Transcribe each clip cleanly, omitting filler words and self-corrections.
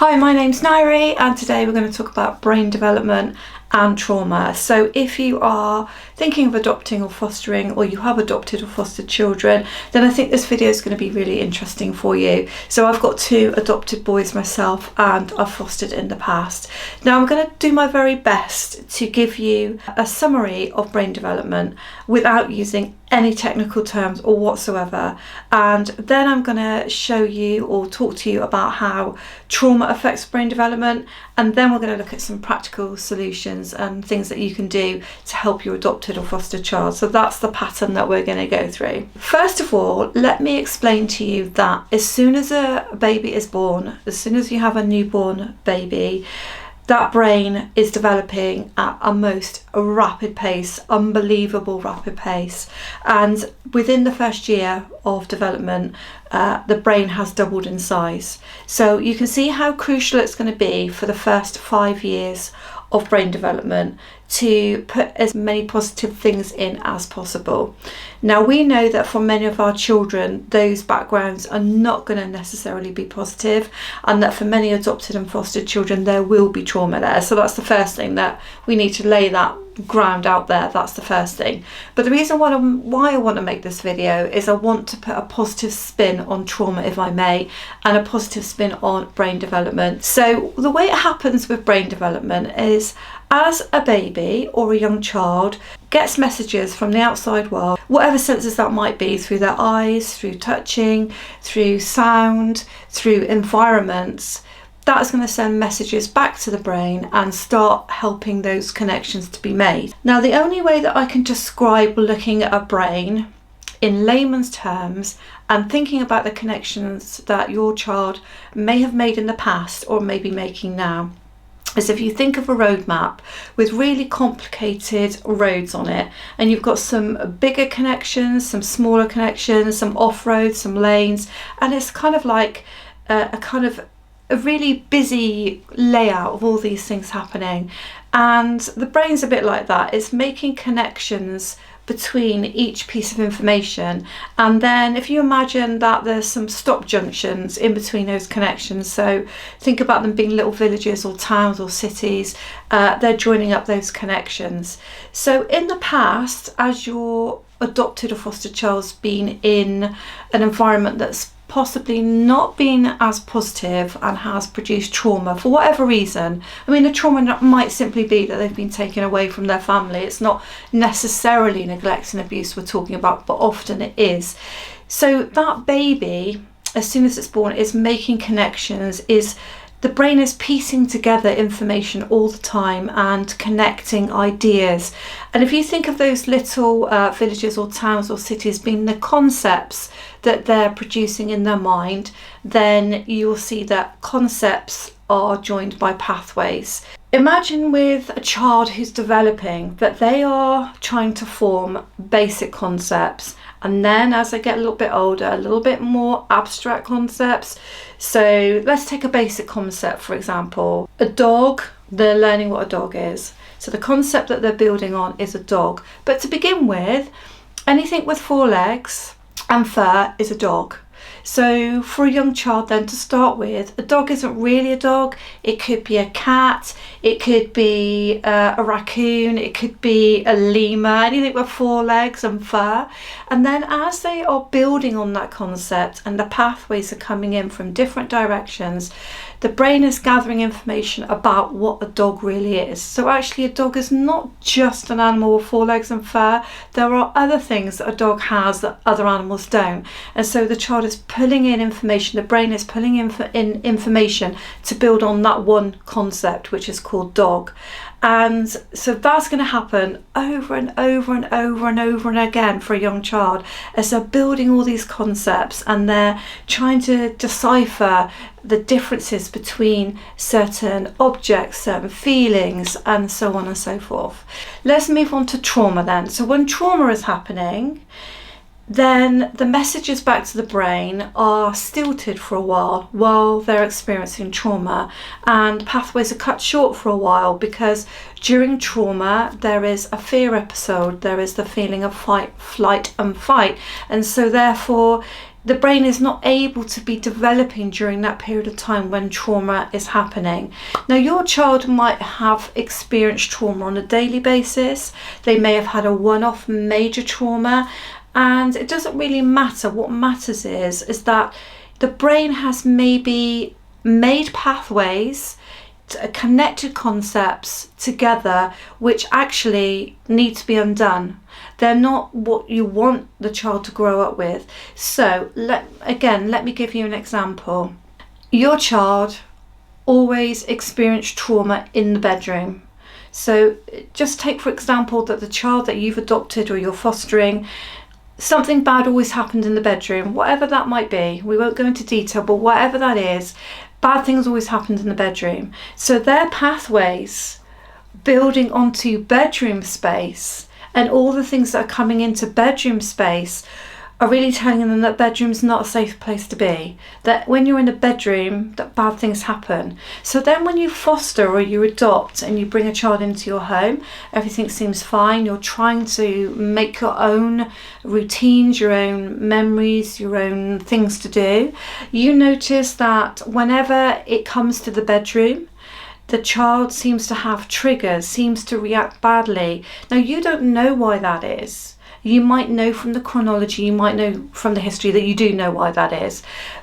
Hi, my name's Nairi and today we're going to talk about brain development and trauma. So if you are thinking of adopting or fostering, or you have adopted or fostered children, then I think this video is going to be really interesting for you. So I've got two adopted boys myself and I've fostered in the past. Now I'm going to do my very best to give you a summary of brain development without using any technical terms or whatsoever, and then I'm going to show you or talk to you about how trauma affects brain development, and then we're going to look at some practical solutions and things that you can do to help your adopted or fostered child. So that's the pattern that we're going to go through. First of all, let me explain to you that as soon as a baby is born, as soon as you have a newborn baby, that brain is developing at a most rapid pace, unbelievable rapid pace. And within the first year of development, the brain has doubled in size. So you can see how crucial it's going to be for the first 5 years of brain development to put as many positive things in as possible. Now we know that for many of our children, those backgrounds are not going to necessarily be positive, and that for many adopted and fostered children, there will be trauma there. So that's the first thing that we need to lay that ground out there. That's the first thing. But the reason why I want to make this video is I want to put a positive spin on trauma, if I may, and a positive spin on brain development. So the way it happens with brain development is, as a baby or a young child gets messages from the outside world, whatever senses that might be, through their eyes, through touching, through sound, through environments, that's going to send messages back to the brain and start helping those connections to be made. Now, the only way that I can describe looking at a brain in layman's terms and thinking about the connections that your child may have made in the past or may be making now is if you think of a road map with really complicated roads on it, and you've got some bigger connections, some smaller connections, some off-roads, some lanes, and it's kind of like a really busy layout of all these things happening. And the brain's a bit like that. It's making connections between each piece of information, and then if you imagine that there's some stop junctions in between those connections, so think about them being little villages or towns or cities, they're joining up those connections. So in the past, as your adopted or fostered child's been in an environment that's possibly not been as positive and has produced trauma for whatever reason. I mean, the trauma might simply be that they've been taken away from their family. It's not necessarily neglect and abuse we're talking about, but often it is. So that baby, as soon as it's born, is making connections, the brain is piecing together information all the time and connecting ideas. And if you think of those little villages or towns or cities being the concepts that they're producing in their mind, then you will see that concepts are joined by pathways. Imagine with a child who's developing that they are trying to form basic concepts, and then as they get a little bit older, a little bit more abstract concepts. So let's take a basic concept, for example, a dog. They're learning what a dog is. So the concept that they're building on is a dog. But to begin with, anything with 4 legs and fur is a dog. So for a young child then, to start with, a dog isn't really a dog. It could be a cat, it could be a raccoon, it could be a lemur, anything with 4 legs and fur. And then as they are building on that concept and the pathways are coming in from different directions, the brain is gathering information about what a dog really is. So actually a dog is not just an animal with 4 legs and fur. There are other things that a dog has that other animals don't. And so the child is pulling in information, the brain is pulling in information to build on that one concept, which is called dog. And so that's going to happen over and over and over and over and again for a young child as they're building all these concepts and they're trying to decipher the differences between certain objects, certain feelings, and so on and so forth. Let's move on to trauma then. So when trauma is happening, then the messages back to the brain are stilted for a while they're experiencing trauma, and pathways are cut short for a while, because during trauma there is a fear episode, there is the feeling of fight, flight and fight, and so therefore the brain is not able to be developing during that period of time when trauma is happening. Now, your child might have experienced trauma on a daily basis. They may have had a one-off major trauma, and it doesn't really matter. What matters is that the brain has maybe made pathways, connected concepts together, which actually need to be undone. They're not what you want the child to grow up with. So let me give you an example. Your child always experienced trauma in the bedroom. So just take for example that the child that you've adopted or you're fostering, something bad always happened in the bedroom, whatever that might be. We won't go into detail, but whatever that is, bad things always happened in the bedroom. So their pathways building onto bedroom space, and all the things that are coming into bedroom space are really telling them that bedroom's not a safe place to be. That when you're in a bedroom, that bad things happen. So then when you foster or you adopt and you bring a child into your home, everything seems fine. You're trying to make your own routines, your own memories, your own things to do. You notice that whenever it comes to the bedroom, the child seems to have triggers, seems to react badly. Now, you don't know why that is. You might know from the chronology, you might know from the history that you do know why that is.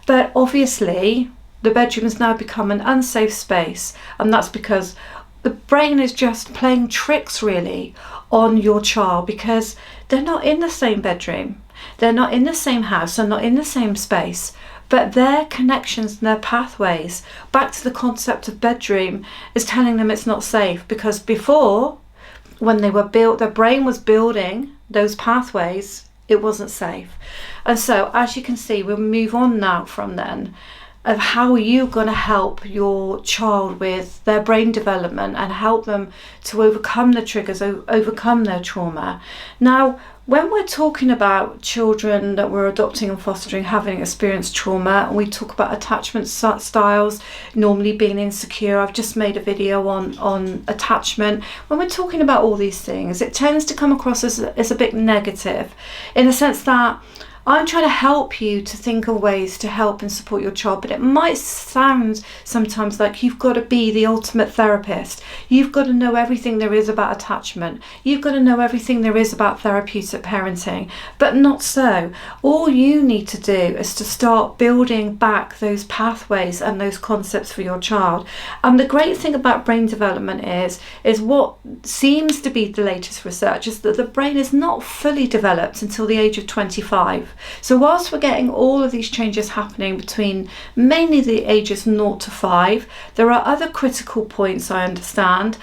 But obviously, the bedroom has now become an unsafe space, and that's because the brain is just playing tricks really on your child, because they're not in the same bedroom, they're not in the same house, they're not in the same space. But their connections and their pathways back to the concept of bedroom is telling them it's not safe, because before, when they were built, their brain was building those pathways, it wasn't safe. And so as you can see, we'll move on now from then of how are you going to help your child with their brain development and help them to overcome the triggers, overcome their trauma. Now, when we're talking about children that we're adopting and fostering having experienced trauma, and we talk about attachment styles, normally being insecure, I've just made a video on attachment. When we're talking about all these things, it tends to come across as a bit negative, in the sense that I'm trying to help you to think of ways to help and support your child, but it might sound sometimes like you've got to be the ultimate therapist. You've got to know everything there is about attachment. You've got to know everything there is about therapeutic parenting, but not so. All you need to do is to start building back those pathways and those concepts for your child. And the great thing about brain development is what seems to be the latest research is that the brain is not fully developed until the age of 25. So whilst we're getting all of these changes happening between mainly the ages 0 to 5, there are other critical points, I understand.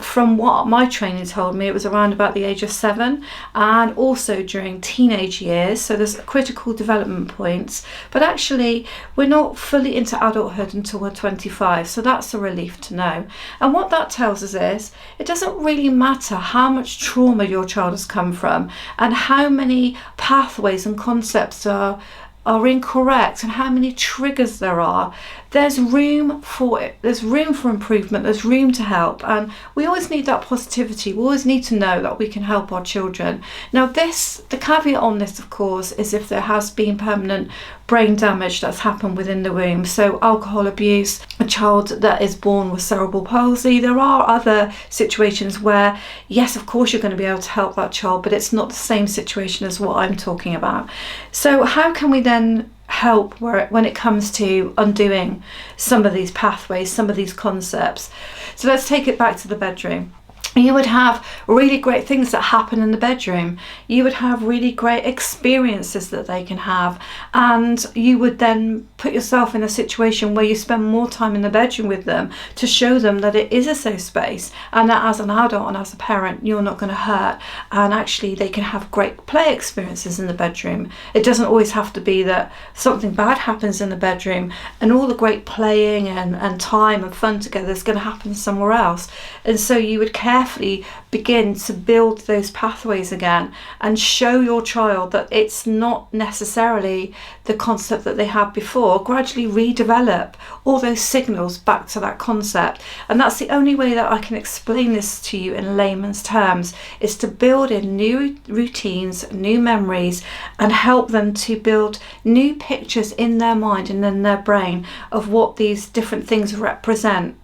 From what my training told me, it was around about the age of 7, and also during teenage years. So there's critical development points, but actually we're not fully into adulthood until we're 25. So that's a relief to know. And what that tells us is it doesn't really matter how much trauma your child has come from and how many pathways and concepts are incorrect and how many triggers there are. There's room for it. There's room for improvement. There's room to help, and we always need that positivity. We always need to know that we can help our children. Now, the caveat on this, of course, is if there has been permanent brain damage that's happened within the womb. So alcohol abuse, a child that is born with cerebral palsy. There are other situations where, yes, of course, you're going to be able to help that child, but it's not the same situation as what I'm talking about. So how can we then help when it comes to undoing some of these pathways, some of these concepts? So let's take it back to the bedroom. You would have really great things that happen in the bedroom. You would have really great experiences that they can have, and you would then put yourself in a situation where you spend more time in the bedroom with them to show them that it is a safe space, and that as an adult and as a parent you're not going to hurt, and actually they can have great play experiences in the bedroom. It doesn't always have to be that something bad happens in the bedroom and all the great playing and time and fun together is going to happen somewhere else. And so you would care carefully begin to build those pathways again and show your child that it's not necessarily the concept that they had before. Gradually redevelop all those signals back to that concept. And that's the only way that I can explain this to you in layman's terms, is to build in new routines, new memories, and help them to build new pictures in their mind and in their brain of what these different things represent.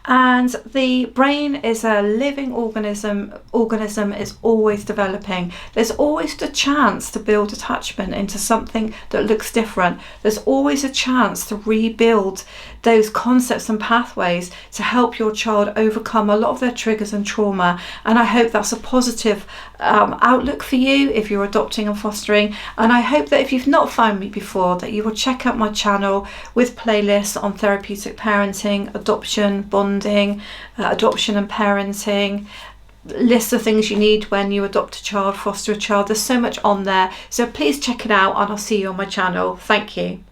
And the brain is a living organism is always developing. There's always the chance to build attachment into something that looks different. There's always a chance to rebuild those concepts and pathways to help your child overcome a lot of their triggers and trauma. And I hope that's a positive outlook for you if you're adopting and fostering. And I hope that if you've not found me before, that you will check out my channel with playlists on therapeutic parenting, adoption, bonding, adoption and parenting, list of things you need when you adopt a child, foster a child. There's so much on there, so please check it out, and I'll see you on my channel. Thank you.